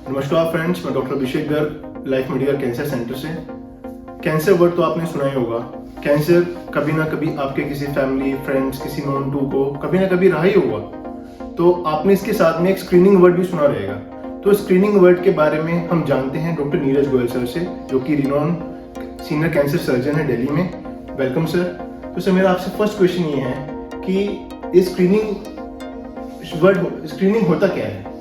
नमस्कार फ्रेंड्स, मैं doctor Abhishek Garg life medical cancer centre से। कैंसर वर्ड तो आपने सुना ही होगा। कैंसर कभी ना कभी आपके किसी फैमिली फ्रेंड्स किसी नोन टू को कभी ना कभी रहा ही होगा। तो आपने इसके साथ में एक स्क्रीनिंग वर्ड भी सुना रहेगा। तो स्क्रीनिंग वर्ड के बारे में हम जानते हैं डॉक्टर नीरज गोयल सर से, जो कि रिनॉन सीनियर कैंसर सर्जन है दिल्ली में। Welcome sir. तो सर, मेरा आपसे फर्स्ट क्वेश्चन ये है कि स्क्रीनिंग होता क्या है?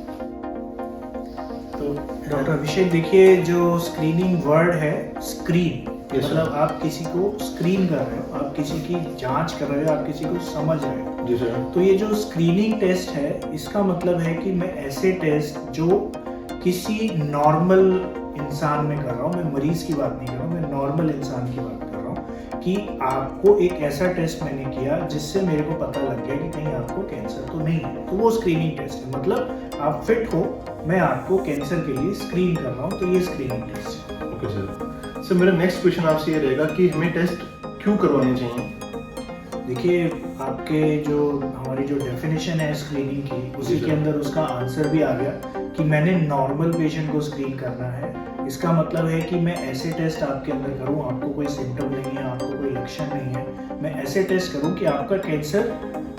डॉक्टर अभिषेक, देखिए, जो स्क्रीनिंग वर्ड है स्क्रीन, मतलब आप किसी को स्क्रीन कर रहे हो, आप किसी की जांच कर रहे हो, आप किसी को समझ रहे हो। जी सर। तो ये जो स्क्रीनिंग टेस्ट है, इसका मतलब है कि मैं ऐसे टेस्ट जो किसी नॉर्मल इंसान में कर रहा हूँ, मैं मरीज की बात नहीं कर रहा हूँ, मैं नॉर्मल इंसान की बात कर रहा हूँ, कि आपको एक ऐसा टेस्ट मैंने किया जिससे मेरे को पता लग गया कि कहीं आपको कैंसर तो नहीं है। तो वो स्क्रीनिंग टेस्ट है, मतलब आप फिट हो, मैं आपको कैंसर के लिए स्क्रीन कर रहा हूँ, तो ये स्क्रीनिंग टेस्ट है। Okay sir. सर, मेरा नेक्स्ट क्वेश्चन आपसे ये रहेगा कि हमें टेस्ट क्यों करवाने चाहिए? देखिए, आपके जो हमारी जो डेफिनेशन है स्क्रीनिंग की, उसी के अंदर उसका आंसर भी आ गया कि मैंने नॉर्मल पेशेंट को स्क्रीन करना है। इसका मतलब है कि मैं ऐसे टेस्ट आपके अंदर करूं, आपको कोई सिम्टम नहीं है, आपको कोई लक्षण नहीं है, मैं ऐसे टेस्ट करूं कि आपका कैंसर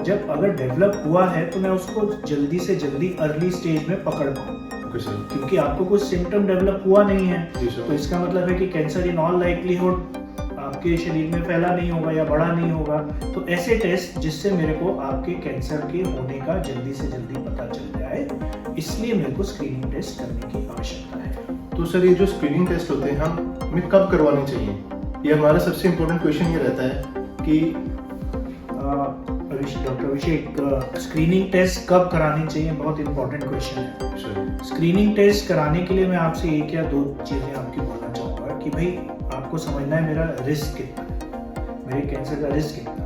जब अगर डेवलप हुआ है तो मैं उसको जल्दी से जल्दी अर्ली स्टेज में पकड़ पाऊँ। क्योंकि आपको कुछ सिम्टम डेवलप हुआ नहीं है, तो इसका मतलब है कि कैंसर इन ऑल लाइवलीहुड आपके शरीर में फैला नहीं होगा या बड़ा नहीं होगा। तो ऐसे टेस्ट जिससे मेरे को आपके कैंसर के होने का जल्दी से जल्दी पता चल जाए, इसलिए मेरे को स्क्रीनिंग टेस्ट करने की आवश्यकता है। तो सर, ये जो स्क्रीनिंग टेस्ट होते हैं हमें कब करवाने चाहिए? ये हमारा सबसे इम्पोर्टेंट क्वेश्चन ये रहता है कि डॉक्टर अभिषेक, स्क्रीनिंग टेस्ट कब करानी चाहिए, बहुत इंपॉर्टेंट क्वेश्चन है। स्क्रीनिंग टेस्ट कराने के लिए मैं आपसे एक या दो चीजें आपकी बोलना चाहूँगा कि भाई आपको समझना है मेरा रिस्क कितना है, मेरे कैंसर का रिस्क कितना है।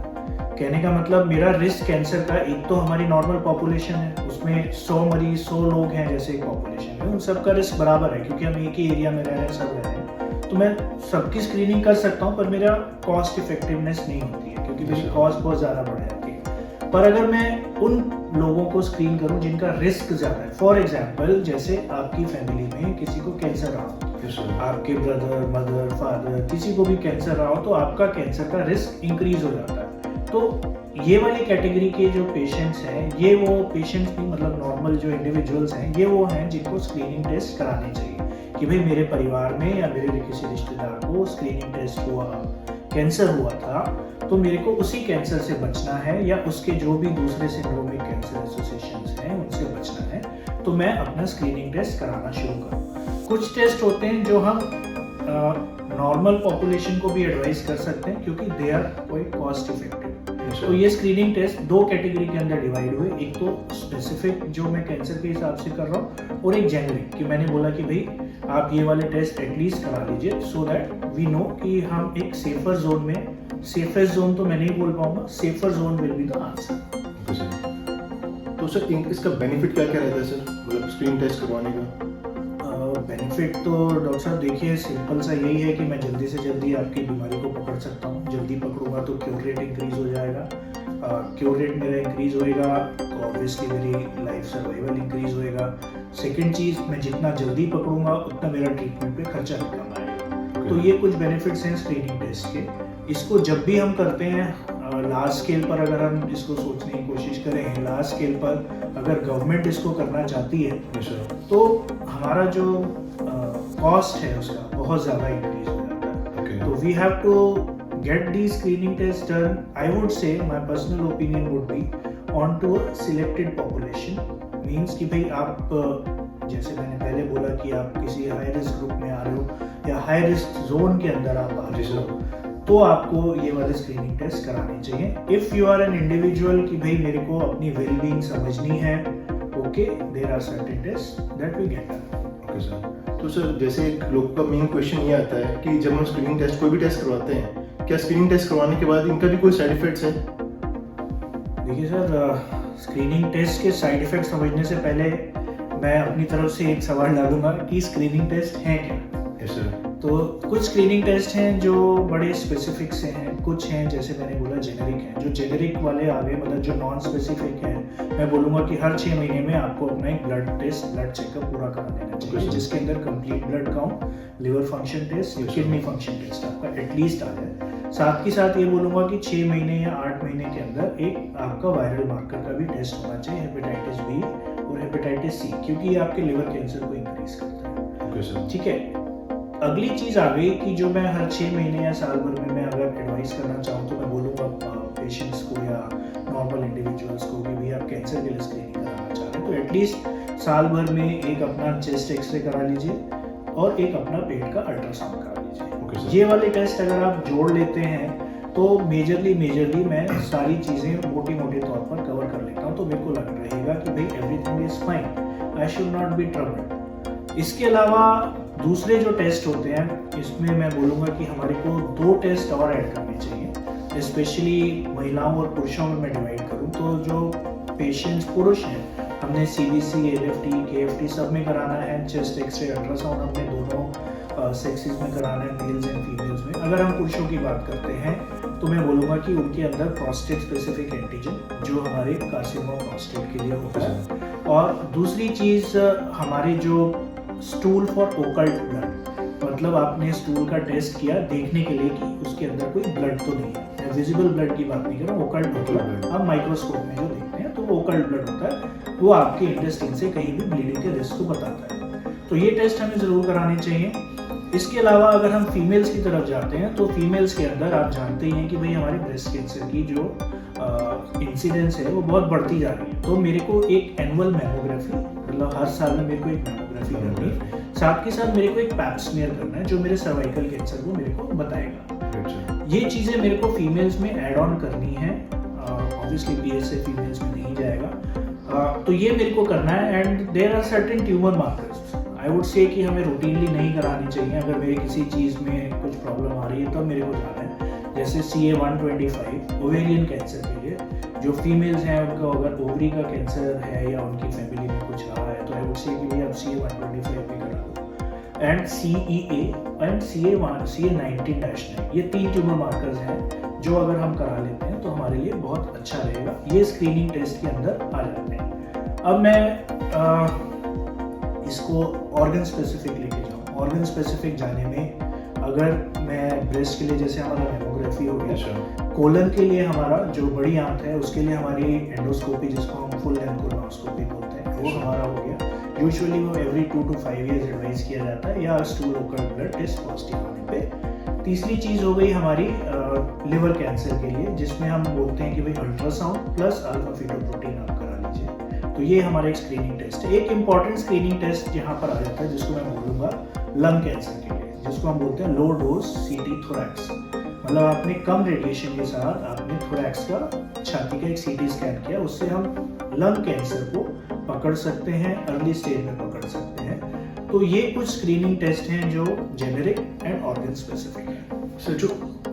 कहने का मतलब मेरा रिस्क कैंसर का, एक तो हमारी नॉर्मल पॉपुलेशन है, उसमें 100 मरीज 100 लोग हैं जैसे एक पॉपुलेशन है, उन सबका रिस्क बराबर है क्योंकि हम एक ही एरिया में रह रहे हैं, सब रह रहे हैं। तो मैं सबकी स्क्रीनिंग कर सकता हूँ, पर मेरा कॉस्ट इफेक्टिवनेस नहीं होती है क्योंकि मेरी कॉस्ट बहुत ज़्यादा बढ़ जाती है। पर अगर मैं उन लोगों को स्क्रीन करूं जिनका रिस्क ज़्यादा है, फॉर एग्जाम्पल जैसे आपकी फैमिली में किसी को कैंसर रहा हो, आपके ब्रदर मदर फादर किसी को भी कैंसर रहा हो, तो आपका कैंसर का रिस्क इंक्रीज हो जाता है। तो ये वाली कैटेगरी के जो पेशेंट्स हैं, ये वो पेशेंट्स भी, मतलब नॉर्मल जो इंडिविजुअल्स हैं, ये वो हैं जिनको स्क्रीनिंग टेस्ट कराने चाहिए कि भाई मेरे परिवार में या मेरे किसी रिश्तेदार को स्क्रीनिंग टेस्ट हुआ, कैंसर हुआ था, तो मेरे को उसी कैंसर से बचना है या उसके जो भी दूसरे सिंड्रोमिक कैंसर एसोसिएशंस हैं उनसे बचना है, तो मैं अपना स्क्रीनिंग टेस्ट कराना शुरू करूँ। कुछ टेस्ट होते हैं जो हम नॉर्मल पॉपुलेशन को भी एडवाइस कर सकते हैं क्योंकि they are quite cost effective. तो ये स्क्रीनिंग टेस्ट दो कैटेगरी के अंदर डिवाइड हुए, एक तो स्पेसिफिक जो मैं कैंसर के हिसाब से कर रहा हूँ, और एक जेनरिक कि मैंने बोला कि भाई आप ये वाले टेस्ट एटलीस्ट करा लीजिए सो दैट वी नो कि हम एक सेफर जोन में, सेफेस्ट जोन तो मैं नहीं बोल पाऊंगा, safer zone will be the answer. तो सर, इसका बेनिफिट क्या क्या रहता है सर, मतलब स्क्रीन टेस्ट करवाने का? बेनिफिट तो डॉक्टर साहब देखिए सिंपल सा यही है कि मैं जल्दी से जल्दी आपकी बीमारी को पकड़ सकता हूँ। जल्दी पकड़ूंगा तो क्योर रेट इंक्रीज हो जाएगा, क्योर रेट मेरा इंक्रीज होएगा तो ऑब्वियसली मेरी लाइफ सर्वाइवल इंक्रीज होएगा। सेकेंड चीज़, मैं जितना जल्दी पकड़ूंगा उतना मेरा ट्रीटमेंट पे खर्चा भी कम आएगा। तो ये कुछ बेनिफिट्स हैं स्क्रीनिंग टेस्ट के। इसको जब भी हम करते हैं लार्ज स्केल पर, अगर हम इसको सोचने की कोशिश करें, लार्ज स्केल पर अगर गवर्नमेंट इसको करना चाहती है तो हमारा जो कॉस्ट है उसका बहुत ज़्यादा इंक्रीज हो जाता है। तो we have to get the screening test done, I would say my personal opinion would be on to a selected population. Means कि भाई आप, जैसे मैंने पहले बोला कि आप किसी हाई रिस्क ग्रुप में आ रहे हो या हाई रिस्क जोन के अंदर आप आ रहे हो, तो आपको ये वाले स्क्रीनिंग टेस्ट कराने चाहिए। If you are an individual कि भाई मेरे को अपनी वेल बीइंग समझनी है, okay, there are certain test that we get done. Okay sir. तो सर, जैसे लोग का मेन क्वेश्चन ये आता है कि जब हम स्क्रीनिंग टेस्ट कोई भी टेस्ट करवाते हैं, क्या स्क्रीनिंग टेस्ट करवाने के बाद इनका भी कोई साइड इफेक्ट्स है? देखिए सर, स्क्रीनिंग टेस्ट के साइड इफेक्ट समझने से पहले मैं अपनी तरफ से एक सवाल डालूंगा कि स्क्रीनिंग टेस्ट है क्या। Yes sir. तो तो कुछ स्क्रीनिंग टेस्ट हैं जो बड़े स्पेसिफिक से हैं, कुछ हैं जैसे मैंने बोला जेनेरिक हैं। जो जेनेरिक वाले आ गए, मतलब जो नॉन स्पेसिफिक हैं, मैं बोलूँगा कि हर 6 महीने में आपको अपना एक ब्लड टेस्ट, ब्लड चेकअप पूरा करा लेना चाहिए, जिसके अंदर complete blood count, liver function test, kidney function test आपका एटलीस्ट आ जाए। साथ ही साथ ये बोलूँगा कि 6 महीने या 8 महीने के अंदर एक आपका वायरल मार्कर का भी टेस्ट होना चाहिए, हेपेटाइटिस बी और हेपेटाइटिस सी, क्योंकि ये आपके लिवर कैंसर को इंक्रीज करता है। ठीक है, अगली चीज आ गई कि जो मैं हर 6 महीने या साल भर में मैं अगर एडवाइस करना चाहूँ तो मैं बोलूँगा पेशेंट्स को या नॉर्मल इंडिविजुअल्स को कि भाई आप कैंसर के लिए स्क्रीनिंग कराना चाह रहे हैं तो एटलीस्ट साल भर में एक अपना चेस्ट एक्सरे करा लीजिए और एक अपना पेट का अल्ट्रासाउंड करा लीजिए। ये वाले टेस्ट अगर आप जोड़ लेते हैं तो मेजरली मैं सारी चीज़ें मोटे तौर पर कवर कर लेता हूँ, तो मेरे को लग रहेगा कि भाई everything is fine, I should not be troubled. इसके अलावा दूसरे जो टेस्ट होते हैं इसमें मैं बोलूँगा कि हमारे को 2 टेस्ट और ऐड करने चाहिए, स्पेशली महिलाओं और पुरुषों में मैं डिवाइड करूँ तो जो पेशेंट्स पुरुष हैं हमने CBC, LFT, KFT सब में कराना है, चेस्ट एक्सरे, अल्ट्रासाउंड हमने दोनों सेक्सेस में कराना है, मेल्स एंड फीमेल्स में। अगर हम पुरुषों की बात करते हैं तो मैं बोलूँगा कि उनके अंदर प्रोस्टेट स्पेसिफिक एंटीजन जो हमारे कार्सिनोमा प्रोस्टेट के लिए होता है, और दूसरी चीज़ हमारे जो स्टूल फॉर ओकल्ट ब्लड, मतलब आपने स्टूल का टेस्ट किया देखने के लिए कि उसके अंदर कोई ब्लड तो नहीं है, मैं विजिबल ब्लड की बात नहीं कर रहा हूँ, ओकल्ट मतलब आप माइक्रोस्कोप में जो देखते हैं तो वो ओकल्ट ब्लड होता है, वो आपके इंटेस्टाइन से कहीं भी ब्लीडिंग के रिस्क को बताता है, तो ये टेस्ट हमें ज़रूर कराने चाहिए। इसके अलावा अगर हम फीमेल्स की तरफ जाते हैं तो फीमेल्स के अंदर आप जानते ही हैं कि भाई हमारे ब्रेस्ट कैंसर की जो इंसिडेंस है वो बहुत बढ़ती जा रही है, तो मेरे को एक एनुअल मैमोग्राफी, मतलब हर साल में मेरे को एक मैमोग्राफी करनी है, साथ के साथ मेरे को एक पैप स्मीयर करना है जो मेरे सर्वाइकल कैंसर को मेरे को बताएगा। ये चीज़ें मेरे को फीमेल्स में ऐड ऑन करनी है, ऑब्वियसली PSA फीमेल्स में नहीं जाएगा, तो ये मेरे को करना है। And there are certain tumour markers I would say कि हमें रूटीनली नहीं करानी चाहिए, अगर मेरे किसी चीज़ में कुछ प्रॉब्लम आ रही है तब मेरे को जाना है, जैसे CA-125 ओवेरियन कैंसर के लिए, जो फीमेल्स हैं उनका अगर ओवरी का कैंसर है या उनकी फैमिली में कुछ रहा है तो आई वुड से कि भाई आप CA-125 भी करा दो, एंड CEA एंड CA-19-9, ये 3 ट्यूमर मार्कर्स हैं जो अगर हम करा लेते हैं तो हमारे लिए बहुत अच्छा रहेगा, ये स्क्रीनिंग टेस्ट के अंदर आ जाते हैं। अब मैं इसको ऑर्गन स्पेसिफिक लेके जाऊँ, ऑर्गन स्पेसिफिक जाने में अगर मैं ब्रेस्ट के लिए जैसे हमारा मेमोग्राफी हो गया, कोलन के लिए हमारा जो बड़ी आंत है उसके लिए हमारी एंडोस्कोपी जिसको हम फुल लेंथ कोलोनोस्कोपी बोलते हैं वो हमारा हो गया। यूजुअली वो एवरी 2 to 5 years एडवाइस किया जाता है, या stool occult blood test positive आने पे। तीसरी चीज़ हो गई हमारी लिवर कैंसर के लिए, जिसमें हम बोलते हैं कि भाई अल्ट्रासाउंड प्लस अल्फा फीटोप्रोटीन आप करा लीजिए, तो ये हमारा एक स्क्रीनिंग टेस्ट है। एक इम्पॉर्टेंट स्क्रीनिंग टेस्ट यहाँ पर आ जाता है जिसको मैं बोलूँगा लंग कैंसर के लिए, जिसको हम बोलते हैं लो डोज CT थोरैक्स, मतलब आपने कम रेडिएशन के साथ आपने थोरैक्स का छाती का एक CT स्कैन किया, उससे हम लंग कैंसर को पकड़ सकते हैं, अर्ली स्टेज में पकड़ सकते हैं। तो ये कुछ स्क्रीनिंग टेस्ट हैं जो जेनेरिक एंड ऑर्गन स्पेसिफिक हैं। सर जो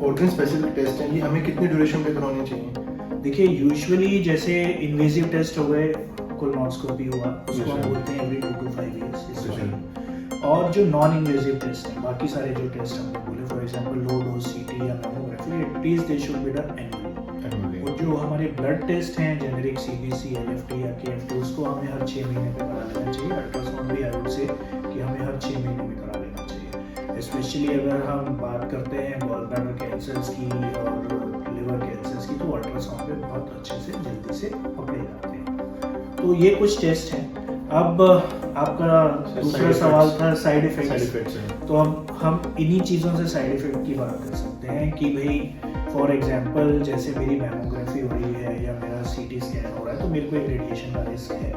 ऑर्गन स्पेसिफिक टेस्ट हैं ये हमें कितनी ड्यूरेशन पे करवाने चाहिए? देखिए यूजुअली जैसे इन्वेजिव टेस्ट हो गए, कोलोनोस्कोपी हुआ, उसको हम बोलते हैं एवरी 2 to 5 years, और जो नॉन इन्वेजिव टेस्ट हैं, बाकी सारे जो टेस्ट हमने बोले for example low dose CT या mammography, at least they should be done annually. और जो हमारे ब्लड टेस्ट हैं जेनेरिक CBC, LFT या KFT, उसको हमें हर 6 महीने में करा लेना चाहिए। अल्ट्रासाउंड भी आई वुड से कि हमें हर 6 महीने में करा लेना चाहिए, स्पेशली अगर हम बात करते हैं गॉल ब्लैडर कैंसर्स की और लिवर कैंसर्स की, तो अल्ट्रासाउंड पे बहुत अच्छे से जल्दी से पकड़े जाते हैं। तो ये कुछ टेस्ट हैं। अब आपका दूसरा सवाल था साइड इफेक्ट्स, तो हम इन्हीं चीज़ों से साइड इफेक्ट की बात कर सकते हैं कि भाई फॉर एग्जांपल जैसे मेरी मैमोग्राफी हो रही है या मेरा CT स्कैन हो रहा है तो मेरे को एक रेडिएशन का रिस्क है,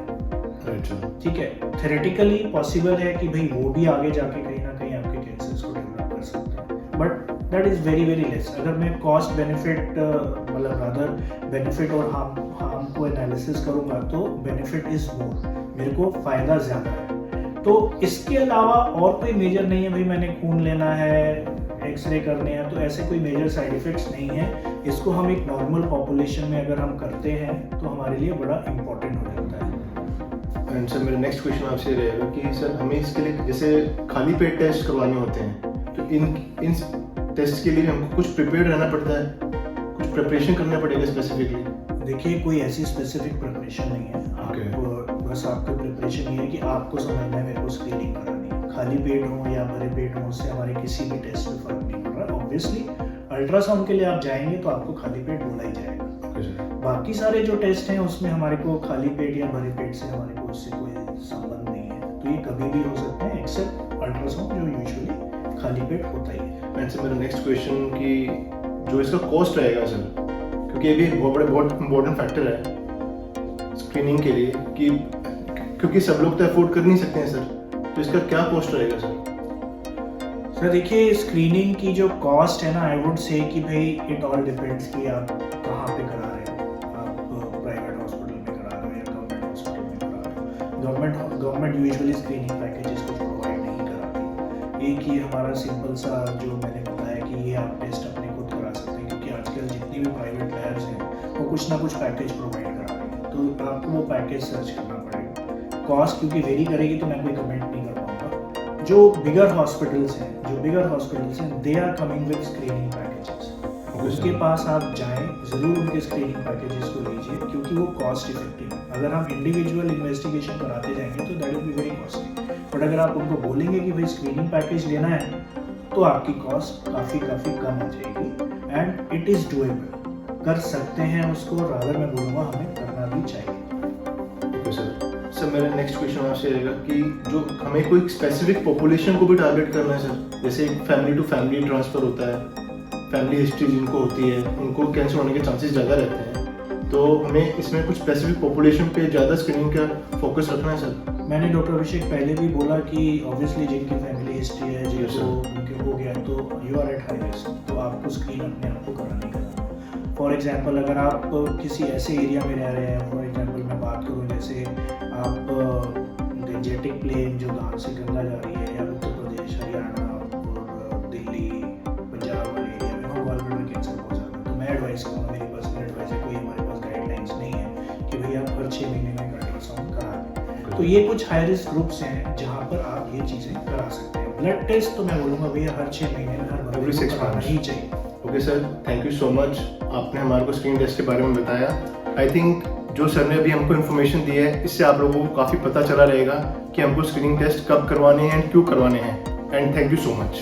ठीक है, थ्योरेटिकली पॉसिबल है कि भाई वो भी आगे जाके कहीं ना कहीं आपके कैंसर्स को डेवलप कर सकते हैं, but that is very less. अगर मैं कॉस्ट बेनिफिट मतलब रादर बेनिफिट और हार्म को एनालिसिस करूँगा तो बेनिफिट इज मोर, मेरे को फ़ायदा ज़्यादा है। तो इसके अलावा और कोई मेजर नहीं है भाई मैंने खून लेना है, एक्सरे करने हैं, तो ऐसे कोई मेजर साइड इफेक्ट्स नहीं है। इसको हम एक नॉर्मल पॉपुलेशन में अगर हम करते हैं तो हमारे लिए बड़ा इम्पोर्टेंट हो जाता है। एंड सर मेरा नेक्स्ट क्वेश्चन आपसे रहेगा कि सर हमें इसके लिए जैसे खाली पेट टेस्ट करवाने होते हैं तो इन टेस्ट के लिए हमको कुछ प्रिपेयर रहना पड़ता है, कुछ प्रिपरेशन करना पड़ेगा स्पेसिफिकली? देखिए कोई ऐसी स्पेसिफिक प्रिपरेशन नहीं है। Okay. आपको बस आपका प्रिपरेशन ये है कि आपको समझना है मेरे को स्क्रीनिंग करानी है। खाली पेट हो या भरे पेट हो, उससे हमारे किसी भी टेस्ट में फर्क नहीं पड़ रहा। ऑब्वियसली अल्ट्रासाउंड के लिए आप जाएंगे तो आपको खाली पेट बोला ही जाएगा। बाकी सारे जो टेस्ट हैं उसमें हमारे को खाली पेट या भरे पेट से हमारे को उससे कोई संबंध नहीं है, तो ये कभी भी हो सकते हैं एक्सेप्ट अल्ट्रासाउंड जो यूजुअली खाली पेट होता ही है। मैं मेरा नेक्स्ट क्वेश्चन कि जो इसका कॉस्ट रहेगा सर, क्योंकि ये भी बहुत इम्पोर्टेंट फैक्टर है स्क्रीनिंग के लिए, कि क्योंकि सब लोग तो अफोर्ड कर नहीं सकते हैं सर, तो इसका क्या कॉस्ट रहेगा सर? सर देखिए स्क्रीनिंग की जो कॉस्ट है ना, आई वुड से कि भाई इट ऑल डिपेंड्स कि आप कहाँ पे करा रहे हो। आप प्राइवेट हॉस्पिटल में करा रहे हो या गवर्नमेंट हॉस्पिटल में करा रहे हो। गवर्नमेंट यूजुअली स्क्रीनिंग पैकेजेस को प्रोवाइड नहीं कराती। एक ही हमारा सिंपल सा जो मैंने बताया कि ये आप टेस्ट अपने खुद करा सकते हैं, क्योंकि आजकल जितनी भी प्राइवेट लैब्स हैं वो कुछ ना कुछ पैकेज प्रोवाइड करा रही हैं, तो आपको वो पैकेज सर्च करना पड़ेगा। कॉस्ट क्योंकि वेरी करेगी तो मैं कोई कमेंट नहीं कर पाऊँगा। जो बिगर हॉस्पिटल्स हैं they are coming with screening packages, उसके पास आप जाएं, ज़रूर उनके स्क्रीनिंग पैकेजेस को लीजिए, क्योंकि वो कॉस्ट इफेक्टिव है। अगर हम इंडिविजुअल इन्वेस्टिगेशन कराते जाएंगे तो that will be very costly, but अगर आप उनको बोलेंगे कि भाई स्क्रीनिंग पैकेज लेना है तो आपकी कॉस्ट काफ़ी कम हो जाएगी एंड इट इज़ डूएबल। कर सकते हैं उसको, रादर मैं बोलूँगा हमें करना भी चाहिए। ओके सर, मेरा नेक्स्ट क्वेश्चन आपसे रहेगा कि जो हमें कोई स्पेसिफिक पॉपुलेशन को भी टारगेट करना है सर, जैसे फैमिली टू फैमिली ट्रांसफ़र होता है, फैमिली हिस्ट्री जिनको होती है उनको कैंसर होने के चांसेस ज़्यादा रहते हैं, तो हमें इसमें कुछ स्पेसिफिक पॉपुलेशन पे ज़्यादा स्क्रीनिंग का फोकस रखना है सर? मैंने डॉक्टर अभिषेक पहले भी बोला कि ऑब्वियसली जिनकी फैमिली हिस्ट्री है, जिनको उनके हो गया तो you are at high risk, तो आपको स्क्रीन अपने आप को करानी कराना। फॉर एग्जांपल अगर आप किसी ऐसे एरिया में रह रहे हैं, फॉर एग्जांपल मैं बात करूँ जैसे आप गंजेटिक प्लेन जो गाँव से गंगा जा रही है, या उत्तर प्रदेश, हरियाणा और दिल्ली, पंजाब वाले एरिया में ग्वालियर में कैंसर बहुत ज़्यादा, तो मैं एडवाइस करूँगा, मेरी पर्सनल एडवाइस है, कोई हमारे पास गाइडलाइंस नहीं है कि भाई आप हर 6 महीने में अल्ट्रासाउंड करा। तो ये कुछ हाई रिस्क ग्रुप्स हैं जहाँ पर आप ये चीज़ें करा सकते हैं। ब्लड टेस्ट तो मैं बोलूँगा भैया हर 6 महीने में हर बंदे को कराना ही चाहिए। Okay sir, thank you so much, आपने हमारे को स्क्रीन टेस्ट के बारे में बताया। आई थिंक जो सर ने अभी हमको इन्फॉर्मेशन दी है, इससे आप लोगों को काफ़ी पता चला रहेगा कि हमको स्क्रीनिंग टेस्ट कब करवाने हैं एंड क्यों करवाने हैं। And thank you so much.